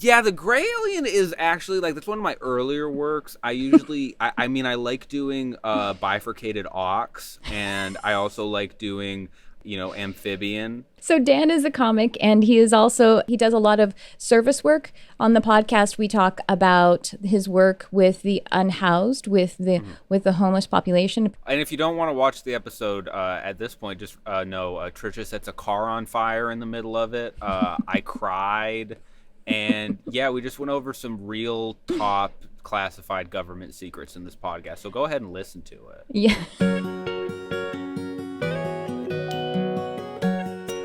Yeah, the Gray Alien is actually, like, that's one of my earlier works. I usually, I like doing bifurcated ox, and I also like doing, amphibian. So Dan is a comic, and he does a lot of service work. On the podcast, we talk about his work with the unhoused, with the homeless population. And if you don't want to watch the episode at this point, just know Tricia sets a car on fire in the middle of it. I cried. And yeah, we just went over some real top classified government secrets in this podcast. So go ahead and listen to it. Yeah.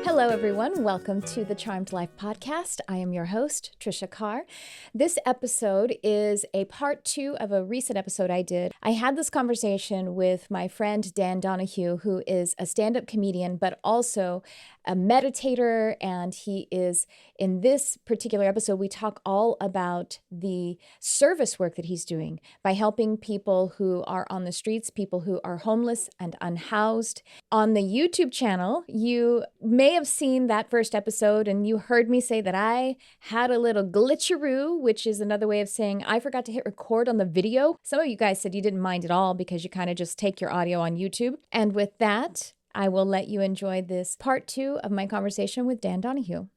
Hello, everyone. Welcome to the Charmed Life podcast. I am your host, Tricia Carr. This episode is a part 2 of a recent episode I did. I had this conversation with my friend Dan Donohue, who is a stand-up comedian, but also a meditator. And he is, in this particular episode, we talk all about the service work that he's doing by helping people who are on the streets, people who are homeless and unhoused. On the YouTube channel, you may have seen that first episode, and you heard me say that I had a little glitcheroo, which is another way of saying I forgot to hit record on the video. Some of you guys said you didn't mind at all because you kind of just take your audio on YouTube. And with that, I will let you enjoy this part 2 of my conversation with Dan Donohue.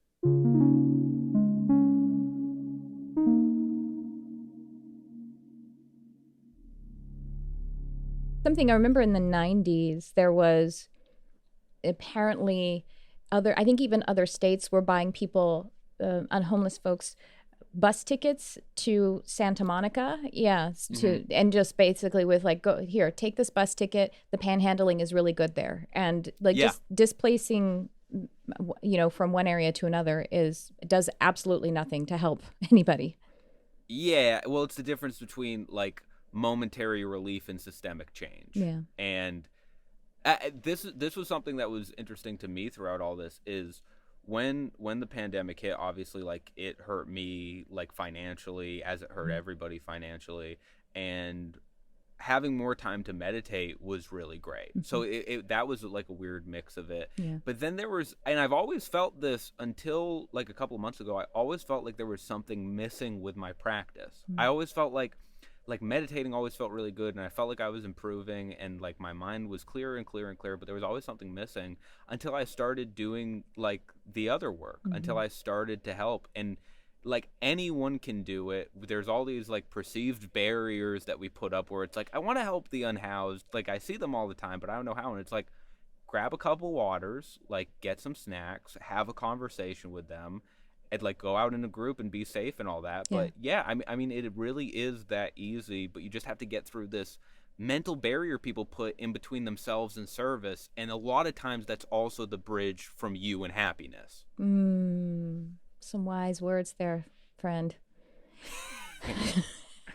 Something I remember in the 90s, there was apparently I think even other states were buying people, homeless folks, bus tickets to Santa Monica. Yeah. And just basically with like, go here, take this bus ticket. The panhandling is really good there. And just displacing, from one area to another does absolutely nothing to help anybody. Yeah. Well, it's the difference between like momentary relief and systemic change. Yeah. And this was something that was interesting to me throughout all this is when the pandemic hit, obviously, like, it hurt me, like, financially, as it hurt everybody financially, and having more time to meditate was really great. Mm-hmm. So that was like a weird mix of it. Yeah. But then there was, and I've always felt this until like a couple of months ago, I always felt like there was something missing with my practice. I always felt like meditating always felt really good, and I felt like I was improving, and like my mind was clearer and clearer and clearer, but there was always something missing until I started doing like the other work, until I started to help. And like anyone can do it. There's all these like perceived barriers that we put up where it's like, I want to help the unhoused. Like I see them all the time, but I don't know how. And it's like, grab a couple waters, like get some snacks, have a conversation with them, and like go out in a group and be safe and all that. Yeah. But yeah, I mean, it really is that easy, but you just have to get through this mental barrier people put in between themselves and service. And a lot of times that's also the bridge from you and happiness. Some wise words there, friend.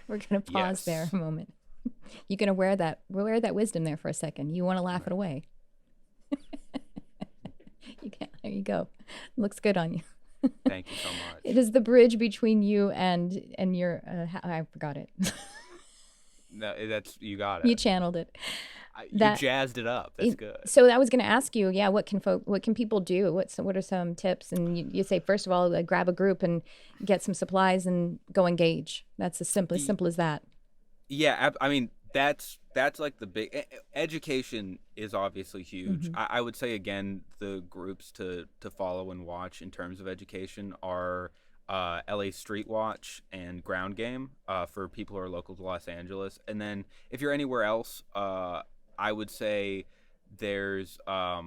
We're going to pause there a moment. You're going to wear that wisdom there for a second. You want to laugh it away. There you go. Looks good on you. Thank you so much. It is the bridge between you and your. I forgot it. No, you got it. You channeled it. You jazzed it up. That's good. So I was going to ask you, what can people do? What are some tips? And you say, first of all, grab a group and get some supplies and go engage. That's as simple as that. Yeah, I mean that's like the big education is obviously huge. I would say again the groups to follow and watch in terms of education are LA Street Watch and Ground Game for people who are local to Los Angeles. And then if you're anywhere else, I would say there's a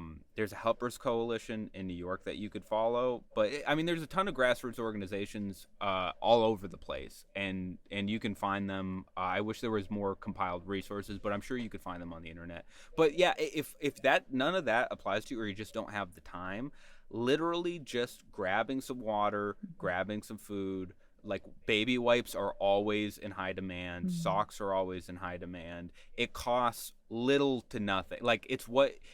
helpers coalition in New York that you could follow. But I mean, there's a ton of grassroots organizations all over the place, and you can find them. I wish there was more compiled resources, but I'm sure you could find them on the internet. But yeah, if that none of that applies to you, or you just don't have the time, literally just grabbing some water, grabbing some food. Like baby wipes are always in high demand. Socks are always in high demand. It costs little to nothing. Like it's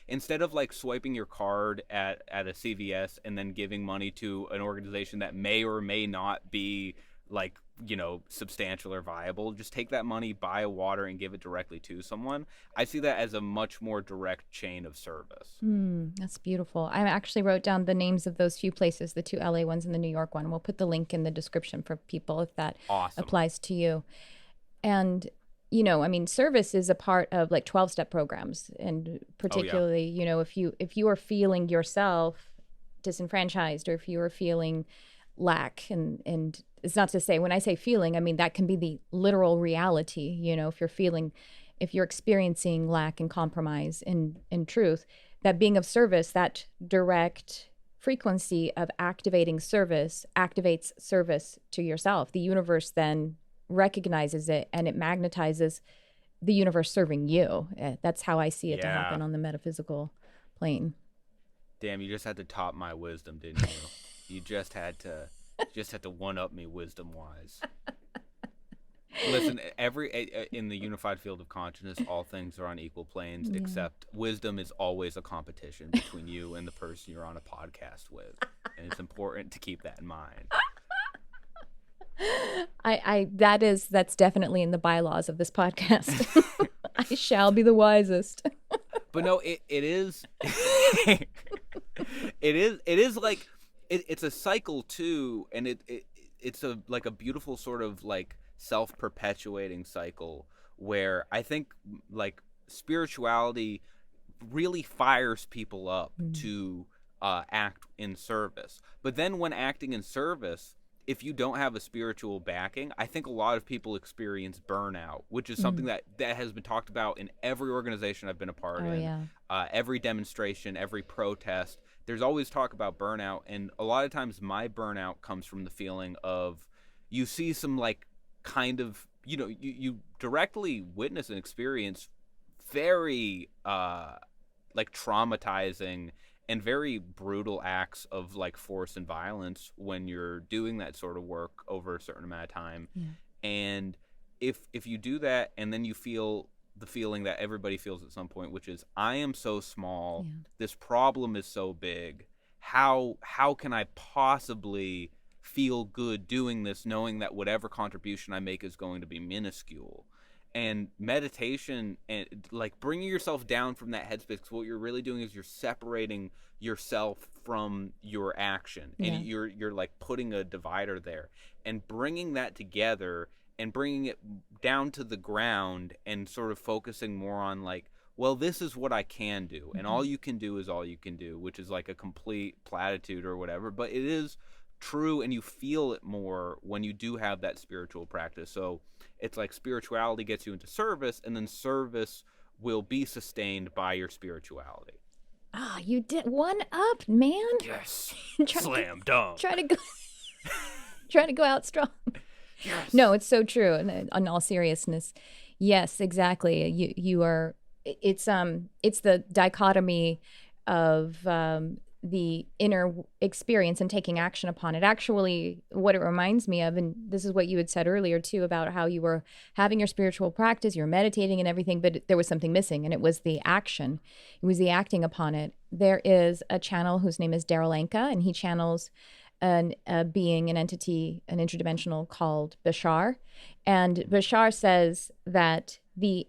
instead of like swiping your card at a CVS and then giving money to an organization that may or may not be like substantial or viable. Just take that money, buy a water, and give it directly to someone. I see that as a much more direct chain of service. That's beautiful. I actually wrote down the names of those few places, the 2 LA ones and the New York one. We'll put the link in the description for people if that Awesome. applies to you. And, service is a part of like 12-step programs. And particularly, if you are feeling yourself disenfranchised, or if you are feeling lack, and it's not to say, when I say feeling, I mean that can be the literal reality. If you're experiencing lack and compromise in truth, that being of service, that direct frequency of activating service activates service to yourself. The universe then recognizes it, and it magnetizes the universe serving you. That's how I see it to happen on the metaphysical plane. Damn, you just had to top my wisdom, didn't you? You just had to one up me wisdom wise. Listen, in the unified field of consciousness, all things are on equal planes, except wisdom is always a competition between you and the person you're on a podcast with, and it's important to keep that in mind. That's definitely in the bylaws of this podcast. I shall be the wisest. But no, it is. It is like it's a cycle too, and it's a beautiful sort of like self-perpetuating cycle where I think like spirituality really fires people up to act in service. But then when acting in service, if you don't have a spiritual backing, I think a lot of people experience burnout, which is something that has been talked about in every organization I've been a part in. Yeah. Every demonstration, every protest, there's always talk about burnout. And a lot of times my burnout comes from the feeling of you see some like kind of, you directly witness and experience very like traumatizing and very brutal acts of like force and violence when you're doing that sort of work over a certain amount of time. And if you do that and then you feel the feeling that everybody feels at some point, which is, I am so small, this problem is so big, how can I possibly feel good doing this, knowing that whatever contribution I make is going to be minuscule? And meditation and like bringing yourself down from that headspace, because what you're really doing is you're separating yourself from your action, and you're like putting a divider there, and bringing that together and bringing it down to the ground and sort of focusing more on like, well, this is what I can do, and all you can do is all you can do, which is like a complete platitude or whatever, but it is true, and you feel it more when you do have that spiritual practice. So it's like spirituality gets you into service, and then service will be sustained by your spirituality. You did one up, man. Yes. Slam dunk. Try to go out strong. Yes. No, it's so true. And in all seriousness, yes, exactly. You are. It's the dichotomy of the inner experience and taking action upon it. Actually, what it reminds me of, and this is what you had said earlier too, about how you were having your spiritual practice, you're meditating and everything, but there was something missing, and it was the action. It was the acting upon it. There is a channel whose name is Daryl Anka, and he channels a being, an entity, an interdimensional called Bashar. And Bashar says that the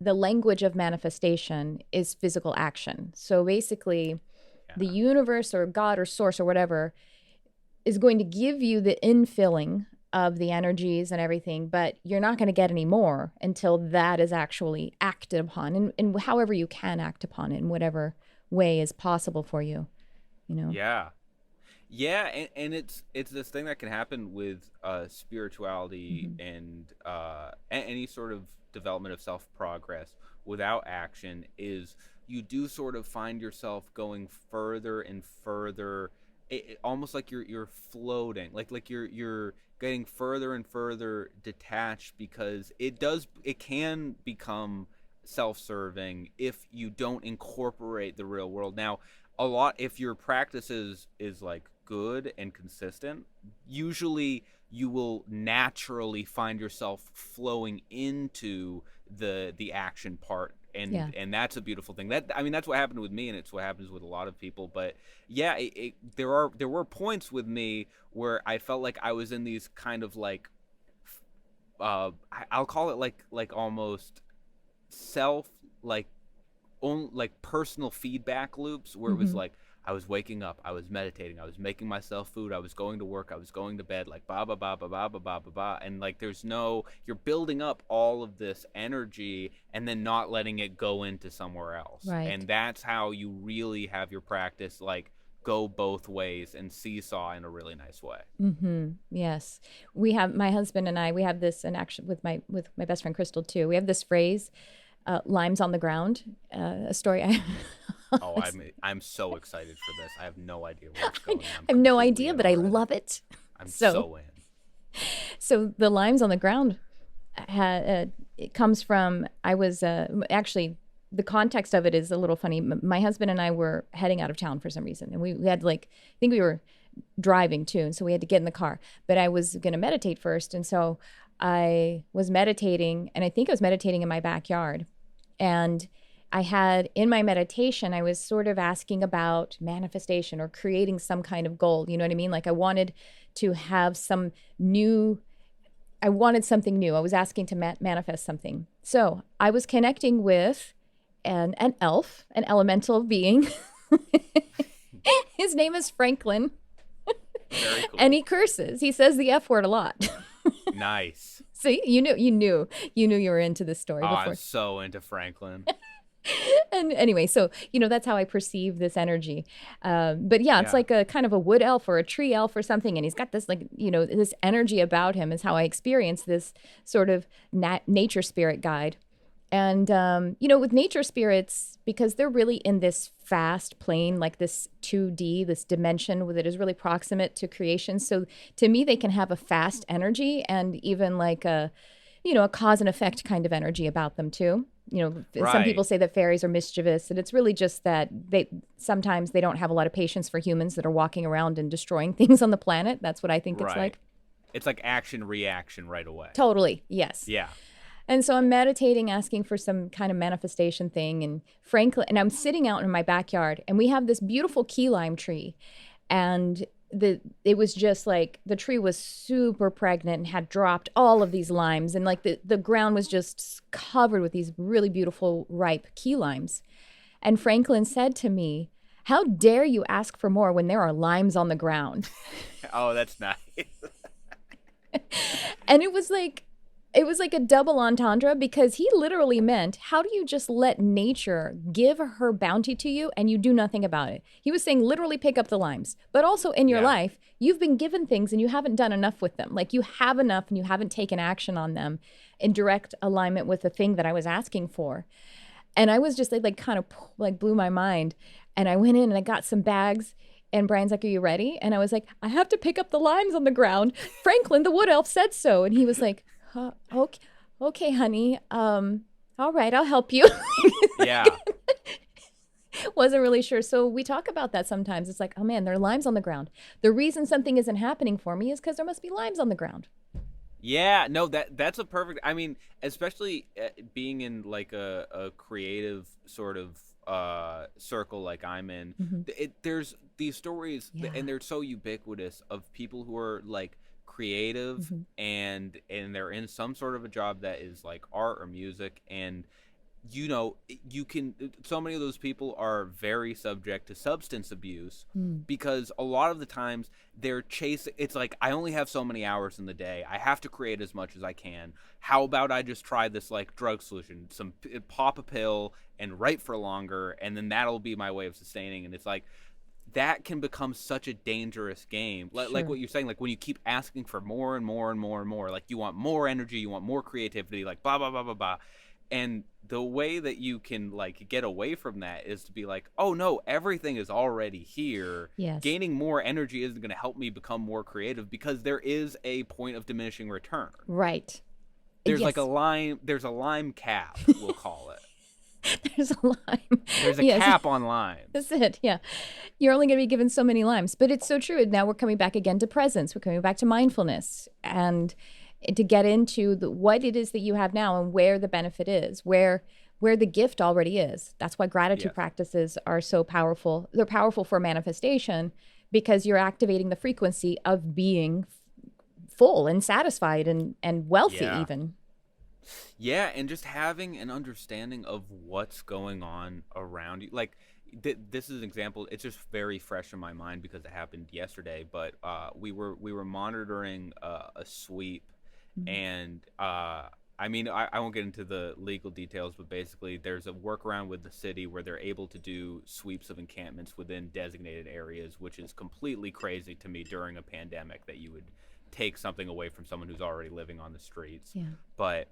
language of manifestation is physical action. So basically, the universe or God or source or whatever is going to give you the infilling of the energies and everything, but you're not going to get any more until that is actually acted upon, and however you can act upon it in whatever way is possible for you, Yeah, and it's this thing that can happen with spirituality and any sort of development of self-progress without action, is you do sort of find yourself going further and further, almost like you're floating, like you're getting further and further detached, because it can become self-serving if you don't incorporate the real world. Now, a lot, if your practice is like good and consistent, usually you will naturally find yourself flowing into the action part, and that's a beautiful thing. That's what happened with me, and it's what happens with a lot of people. But yeah, there were points with me where I felt like I was in these kind of like I'll call it like almost self like own like personal feedback loops where it was Mm-hmm. like I was waking up, I was meditating, I was making myself food, I was going to work, I was going to bed, like ba ba ba ba ba ba ba ba ba, and like there's no you're building up all of this energy and then not letting it go into somewhere else, Right. and that's how you really have your practice like go both ways and seesaw in a really nice way. Mm-hmm. Yes. We have, my husband and I, we have this, and actually with my best friend Crystal too, we have this phrase, limes on the ground, a story I Oh, I'm so excited for this. I have no idea where it's I going. I'm have no completely idea, in but I already. love it. I'm So, so in. so the limes on the ground, it comes from, I was actually, the context of it is a little funny. My husband and I were heading out of town for some reason, and we had like, I think we were driving too, and so we had to get in the car. But I was going to meditate first, and so I was meditating, and I think I was meditating in my backyard. And I had in my meditation, I was sort of asking about manifestation or creating some kind of goal. You know what I mean? Like I wanted to have some new, I wanted something new. I was asking to manifest something. So I was connecting with an elf, an elemental being. His name is Franklin. Very cool. And he curses. He says the F word a lot. Nice. See, you were into this story Oh, before. I'm so into Franklin. And anyway, so that's how I perceive this energy. But yeah, it's Yeah. like a kind of a wood elf or a tree elf or something, and he's got this like this energy about him is how I experience this sort of nature spirit guide. And with nature spirits, because they're really in this fast plane, like this 2D, this dimension that is really proximate to creation. So to me, they can have a fast energy and even like a cause and effect kind of energy about them too. Some people Right. say that fairies are mischievous, and it's really just that sometimes they don't have a lot of patience for humans that are walking around and destroying things on the planet. That's what I think it's Right. like. It's like action reaction right away. Totally, yes. Yeah. And so I'm meditating, asking for some kind of manifestation thing. And Franklin, and I'm sitting out in my backyard, and we have this beautiful key lime tree. And it was just like the tree was super pregnant and had dropped all of these limes. And like the ground was just covered with these really beautiful, ripe key limes. And Franklin said to me, "How dare you ask for more when there are limes on the ground?" Oh, that's nice. And it was like a double entendre, because he literally meant, how do you just let nature give her bounty to you and you do nothing about it? He was saying literally pick up the limes, but also in your Yeah. life, you've been given things and you haven't done enough with them. Like you have enough and you haven't taken action on them in direct alignment with the thing that I was asking for. And I was just like kind of like blew my mind. And I went in and I got some bags. And Brian's like, "Are you ready?" And I was like, "I have to pick up the limes on the ground. Franklin, the wood elf, said so." And he was like, "Okay, okay, honey. All right, I'll help you." Yeah. Wasn't really sure. So we talk about that sometimes. It's like, oh man, there are limes on the ground. The reason something isn't happening for me is because there must be limes on the ground. Yeah, no, that's a perfect. I mean, especially being in like a creative sort of circle like I'm in. There's these stories, Yeah. and they're so ubiquitous of people who are like creative and they're in some sort of a job that is like art or music, and you can so many of those people are very subject to substance abuse because a lot of the times they're chasing, it's like, I only have so many hours in the day, I have to create as much as I can. How about I just try this like drug solution, pop a pill and write for longer, and then that'll be my way of sustaining. And it's like that can become such a dangerous game. Like Sure. what you're saying, like when you keep asking for more and more and more and more, like you want more energy, you want more creativity, like blah blah blah blah blah. And the way that you can like get away from that is to be like, oh no, everything is already here. Yes. Gaining more energy isn't going to help me become more creative, because there is a point of diminishing return. Right. There's Yes. like there's a lime cap, we'll call it. There's a lime. There's a cap on limes. That's it. Yeah. You're only going to be given so many limes. But it's so true. Now we're coming back again to presence. We're coming back to mindfulness, and to get into what it is that you have now and where the benefit is, where the gift already is. That's why gratitude Yes. practices are so powerful. They're powerful for manifestation, because you're activating the frequency of being full and satisfied and wealthy Yeah. even. Yeah, and just having an understanding of what's going on around you. Like, this is an example. It's just very fresh in my mind because it happened yesterday. But we were monitoring a sweep, Mm-hmm. and I mean, I won't get into the legal details, but basically, there's a workaround with the city where they're able to do sweeps of encampments within designated areas, which is completely crazy to me during a pandemic that you would take something away from someone who's already living on the streets. Yeah. But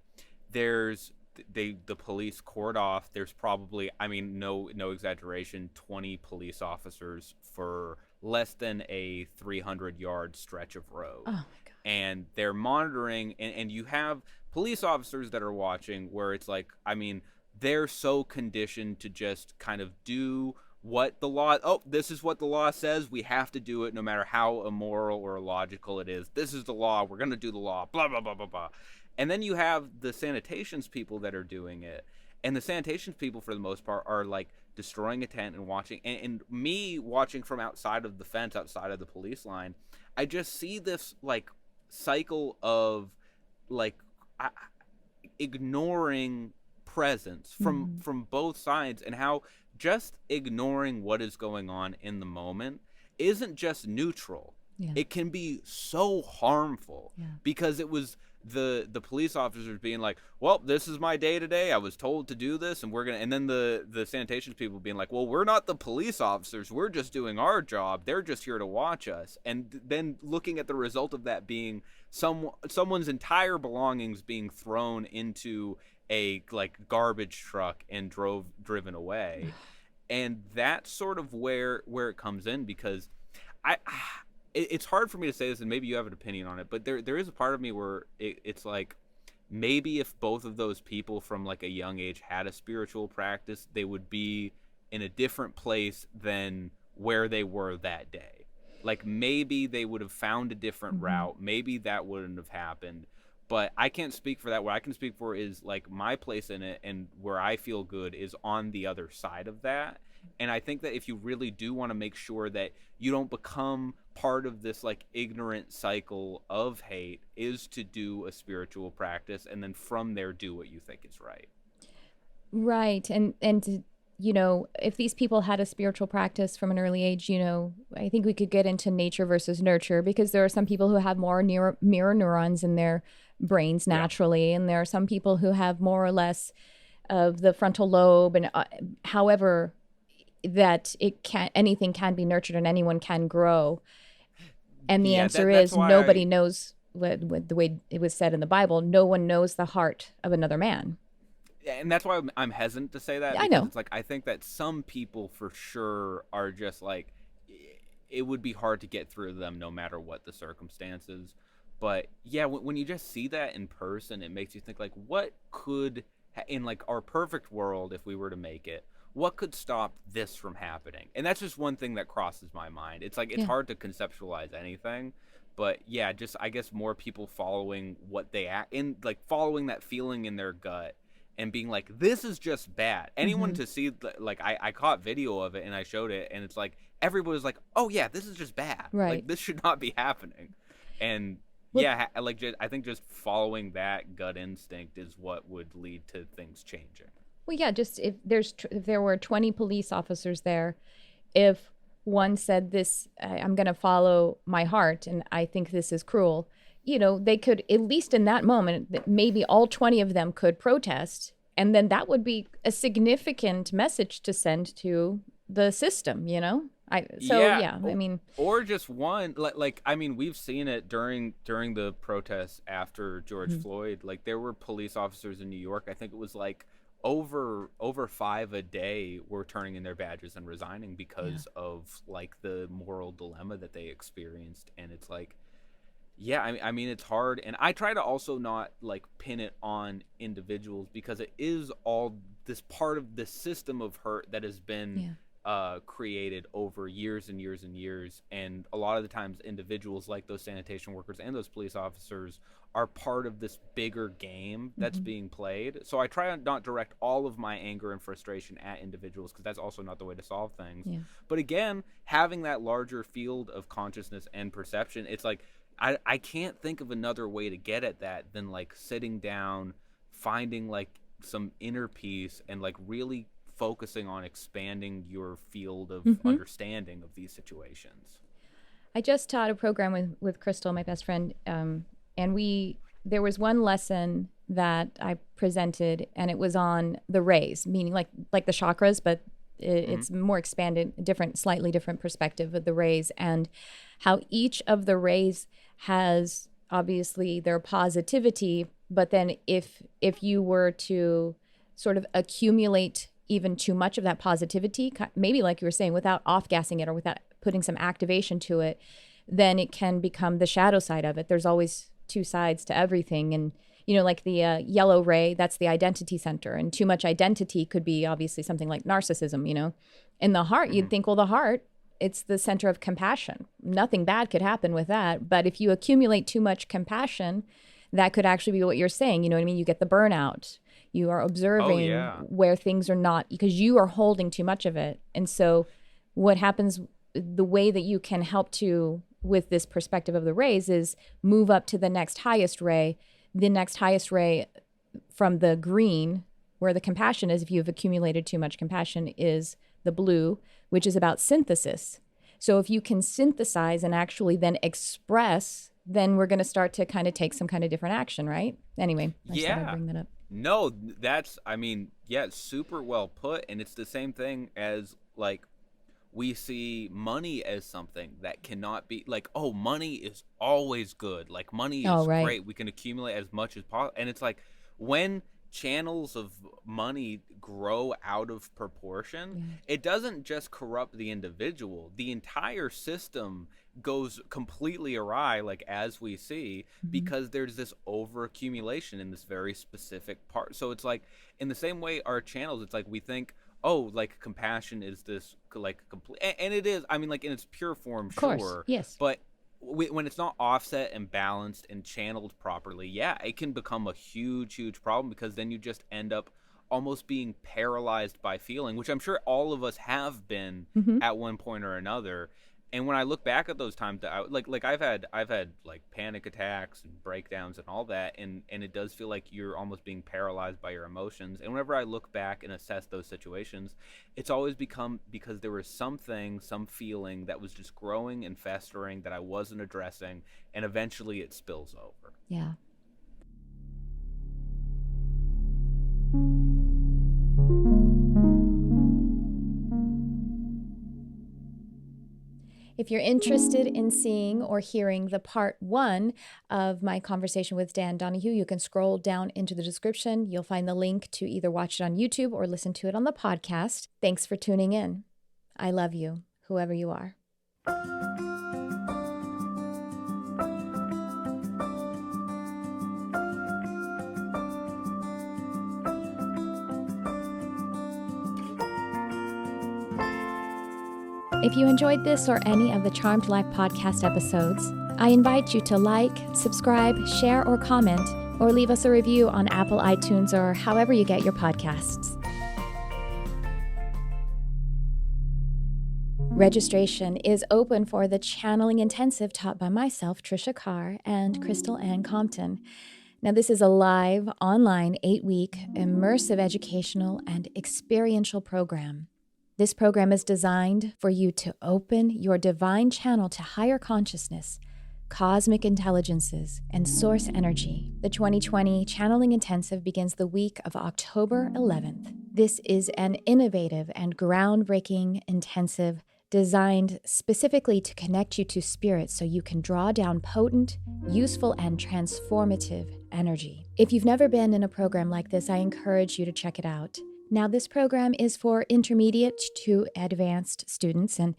there's the police court off. There's probably, I mean, no exaggeration, 20 police officers for less than a 300-yard stretch of road. Oh my God. And they're monitoring, and you have police officers that are watching where it's like, I mean, they're so conditioned to just kind of do what the law, oh, this is what the law says, we have to do it no matter how immoral or illogical it is. This is the law, we're going to do the law, blah blah blah blah blah. And then you have the sanitations people that are doing it, and the sanitations people for the most part are like destroying a tent and watching, and me watching from outside of the fence, outside of the police line, I just see this like cycle of like ignoring presence from both sides, and how just ignoring what is going on in the moment isn't just neutral. Yeah. It can be so harmful. Yeah. Because it was the police officers being like, well, this is my day today, I was told to do this, and we're gonna, and then the sanitation people being like, well, we're not the police officers, we're just doing our job, they're just here to watch us. And then looking at the result of that being someone's entire belongings being thrown into a like garbage truck and driven away. And that's sort of where it comes in, because it's hard for me to say this, and maybe you have an opinion on it, but there is a part of me where it's like, maybe if both of those people from like a young age had a spiritual practice, they would be in a different place than where they were that day. Like, maybe they would have found a different route, maybe that wouldn't have happened. But I can't speak for that. What I can speak for is like my place in it, and where I feel good is on the other side of that. And I think that if you really do want to make sure that you don't become part of this like ignorant cycle of hate, is to do a spiritual practice, and then from there do what you think is right. Right. And you know, if these people had a spiritual practice from an early age, you know, I think we could get into nature versus nurture, because there are some people who have more mirror neurons in their brains naturally, and there are some people who have more or less of the frontal lobe, and however that anything can be nurtured and anyone can grow. And the answer is nobody knows, what the way it was said in the Bible, no one knows the heart of another man. And that's why I'm hesitant to say that. I know. It's like, I think that some people for sure are just like, it would be hard to get through them no matter what the circumstances. But yeah, when you just see that in person, it makes you think like, what could, in like our perfect world, if we were to make it, what could stop this from happening? And that's just one thing that crosses my mind. It's like, it's hard to conceptualize anything. But yeah, just, I guess, more people following what they act in, like following that feeling in their gut and being like, this is just bad. Anyone to see, like, I caught video of it and I showed it, and it's like, everybody was like, oh yeah, this is just bad. Right. Like, this should not be happening. And yeah, like, I think just following that gut instinct is what would lead to things changing. Well, yeah, just if there were 20 police officers there, if one said this, I'm going to follow my heart and I think this is cruel, you know, they could, at least in that moment, maybe all 20 of them could protest. And then that would be a significant message to send to the system, you know? I mean, or just one, like I mean, we've seen it during the protests after George Floyd. Like, there were police officers in New York, I think it was like over 5 a day, were turning in their badges and resigning because of like the moral dilemma that they experienced. And it's like, yeah, I mean, it's hard. And I try to also not like pin it on individuals, because it is all this part of the system of hurt that has been created over years and years and years. And a lot of the times individuals like those sanitation workers and those police officers are part of this bigger game that's being played. So I try to not direct all of my anger and frustration at individuals, because that's also not the way to solve things. But again, having that larger field of consciousness and perception, it's like, I can't think of another way to get at that than like sitting down, finding like some inner peace, and like really focusing on expanding your field of understanding of these situations. I just taught a program with Crystal, my best friend, and there was one lesson that I presented, and it was on the rays, meaning like the chakras, but it's more expanded, slightly different perspective of the rays, and how each of the rays has obviously their positivity, but then if you were to sort of accumulate even too much of that positivity, maybe like you were saying, without off-gassing it or without putting some activation to it, then it can become the shadow side of it. There's always two sides to everything. And, like the yellow ray, that's the identity center. And too much identity could be obviously something like narcissism, In the heart, you'd think, well, the heart, it's the center of compassion. Nothing bad could happen with that. But if you accumulate too much compassion, that could actually be what you're saying. You know what I mean? You get the burnout. You are observing where things are not, because you are holding too much of it. And so what happens, the way that you can help to, with this perspective of the rays, is move up to the next highest ray. The next highest ray from the green, where the compassion is, if you've accumulated too much compassion, is the blue, which is about synthesis. So if you can synthesize and actually then express, then we're going to start to kind of take some kind of different action, right? Anyway, I just thought I'd bring that up. No, it's super well put. And it's the same thing as like, we see money as something that cannot be like, oh, money is always good. Like money is great. We can accumulate as much as possible. And it's like when channels of money grow out of proportion, it doesn't just corrupt the individual. The entire system goes completely awry, like as we see, because there's this over accumulation in this very specific part. So it's like in the same way our channels, it's like we think, oh, like compassion is this like complete, and it is. I mean, like in its pure form, of course, sure. Yes. But when it's not offset and balanced and channeled properly, it can become a huge, huge problem, because then you just end up almost being paralyzed by feeling, which I'm sure all of us have been at one point or another. And when I look back at those times, like I've had like panic attacks and breakdowns and all that, and it does feel like you're almost being paralyzed by your emotions. And whenever I look back and assess those situations, it's always become because there was some feeling that was just growing and festering that I wasn't addressing, and eventually it spills over. Yeah. If you're interested in seeing or hearing the part 1 of my conversation with Dan Donohue, you can scroll down into the description. You'll find the link to either watch it on YouTube or listen to it on the podcast. Thanks for tuning in. I love you, whoever you are. If you enjoyed this or any of the Charmed Life podcast episodes, I invite you to like, subscribe, share, or comment, or leave us a review on Apple iTunes or however you get your podcasts. Registration is open for the Channeling Intensive taught by myself, Tricia Carr, and Crystal Ann Compton. Now, this is a live, online, 8-week, immersive educational and experiential program. This program is designed for you to open your divine channel to higher consciousness, cosmic intelligences, and source energy. The 2020 Channeling Intensive begins the week of October 11th. This is an innovative and groundbreaking intensive designed specifically to connect you to spirit so you can draw down potent, useful, and transformative energy. If you've never been in a program like this, I encourage you to check it out. Now, this program is for intermediate to advanced students, and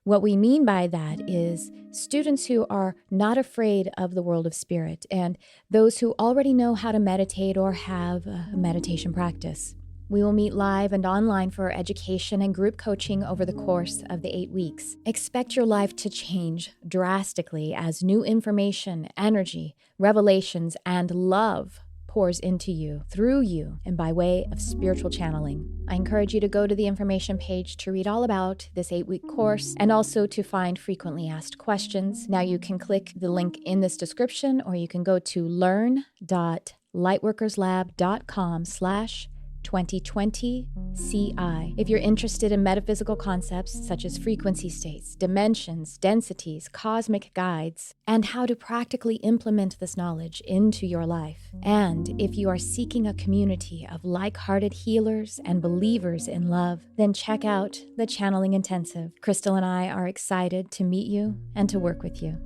what we mean by that is students who are not afraid of the world of spirit and those who already know how to meditate or have a meditation practice. We will meet live and online for education and group coaching over the course of the 8 weeks. Expect your life to change drastically as new information, energy, revelations, and love pours into you, through you, and by way of spiritual channeling. I encourage you to go to the information page to read all about this 8-week course and also to find frequently asked questions. Now you can click the link in this description, or you can go to learn.lightworkerslab.com/2020CI. If you're interested in metaphysical concepts such as frequency states, dimensions, densities, cosmic guides, and how to practically implement this knowledge into your life. And if you are seeking a community of like-hearted healers and believers in love, then check out the Channeling Intensive. Crystal and I are excited to meet you and to work with you.